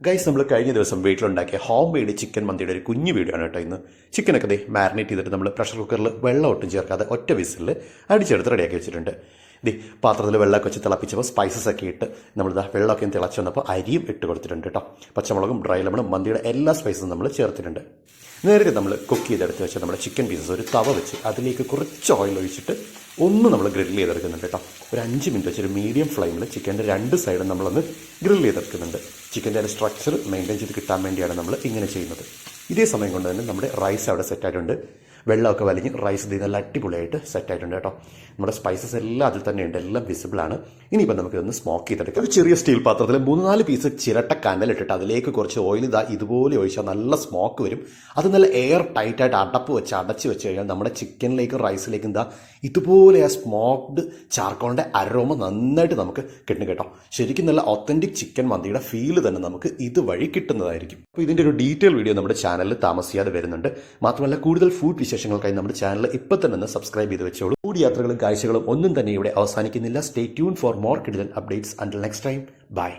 Guys, നമ്മൾ കഴിഞ്ഞ ദിവസം വീട്ടിലുണ്ടാക്കിയ ഹോം മെയ്ഡ് ചിക്കൻ മന്തിയുടെ ഒരു കുഞ്ഞു വീഡിയോ ആണ് കേട്ടോ ഇന്ന്. ചിക്കനൊക്കെ മാരിനേറ്റ് ചെയ്തിട്ട് നമ്മൾ പ്രഷർ കുക്കറിൽ വെള്ളം ഒട്ടും ചേർക്കാതെ ഒറ്റ വിസിലിൽ അടിച്ചെടുത്ത് റെഡിയാക്കി വെച്ചിട്ടുണ്ട്. പാത്രത്തിൽ വെള്ളമൊക്കെ വെച്ച് തിളപ്പിച്ചപ്പോൾ സ്പൈസസ് ഒക്കെ ഇട്ട് നമ്മളിതാ വെള്ളമൊക്കെ തിളച്ച് വന്നപ്പോൾ അരിയും ഇട്ട് കൊടുത്തിട്ടുണ്ട് കേട്ടോ. പച്ചമുളകും ഡ്രൈ ലെമണും മന്തിയുടെ എല്ലാ സ്പൈസസും നമ്മൾ ചേർത്തിട്ടുണ്ട്. നേരത്തെ നമ്മൾ കുക്ക് ചെയ്തെടുത്ത് വെച്ച് നമ്മുടെ ചിക്കൻ പീസസ് ഒരു തവ വെച്ച് അതിലേക്ക് കുറച്ച് ഓയിൽ ഒഴിച്ചിട്ട് നമ്മൾ ഗ്രിൽ ചെയ്തെടുക്കുന്നുണ്ട് കേട്ടോ. ഒരു 5 മിനിറ്റ് വെച്ചൊരു മീഡിയം ഫ്ലെയിമിൽ ചിക്കൻ്റെ 2 സൈഡും നമ്മളൊന്ന് ഗ്രിൽ ചെയ്തെടുക്കുന്നുണ്ട്. ചിക്കൻ്റെ ഒരു സ്ട്രക്ചർ മെയിൻറ്റെയിൻ ചെയ്ത് കിട്ടാൻ വേണ്ടിയാണ് നമ്മൾ ഇങ്ങനെ ചെയ്യുന്നത്. ഇതേ സമയം കൊണ്ട് തന്നെ നമ്മുടെ റൈസ് അവിടെ സെറ്റായിട്ടുണ്ട്. വെള്ളമൊക്കെ വലിഞ്ഞ് റൈസ് നല്ല അടിപൊളിയായിട്ട് സെറ്റായിട്ടുണ്ട് കേട്ടോ. നമ്മുടെ സ്പൈസസ് എല്ലാം അതിൽ തന്നെ ഉണ്ട്, എല്ലാം വിസിബിളാണ്. ഇനിയിപ്പോൾ നമുക്കിതൊന്ന് സ്മോക്ക് ചെയ്തെടുക്കാം. ഒരു ചെറിയ സ്റ്റീൽ പാത്രത്തിൽ 3-4 പീസ് ചിരട്ട കനലിട്ടിട്ട് അതിലേക്ക് കുറച്ച് ഓയിൽ ഇതുപോലെ ഒഴിച്ചാൽ നല്ല സ്മോക്ക് വരും. അത് നല്ല എയർ ടൈറ്റായിട്ട് അടച്ച് വെച്ച് കഴിഞ്ഞാൽ നമ്മുടെ ചിക്കനിലേക്കും റൈസിലേക്കും ഇതുപോലെ ആ സ്മോക്ഡ് ചാർക്കോളിൻ്റെ അരോമ നന്നായിട്ട് നമുക്ക് കിട്ടും കേട്ടോ. ശരിക്കും നല്ല ഒത്തൻറ്റിക് ചിക്കൻ മന്തിയുടെ ഫീല് തന്നെ നമുക്ക് ഇതുവഴി കിട്ടുന്നതായിരിക്കും. അപ്പോൾ ഇതിൻ്റെ ഒരു ഡീറ്റെയിൽ വീഡിയോ നമ്മുടെ ചാനലിൽ താമസിയാതെ വരുന്നുണ്ട്. മാത്രമല്ല കൂടുതൽ ഫുഡ് വിശേഷങ്ങൾക്കായി നമ്മുടെ ചാനൽ ഇപ്പോൾ തന്നെ സബ്സ്ക്രൈബ് ചെയ്ത് വെച്ചോളൂ. ഫുഡ് യാത്രകളും കാഴ്ചകളും ഒന്നും തന്നെ ഇവിടെ അവസാനിക്കുന്നില്ല. സ്റ്റേ ട്യൂൺ ഫോർ മോർ കിഡിലൻ updates. Until next time, by.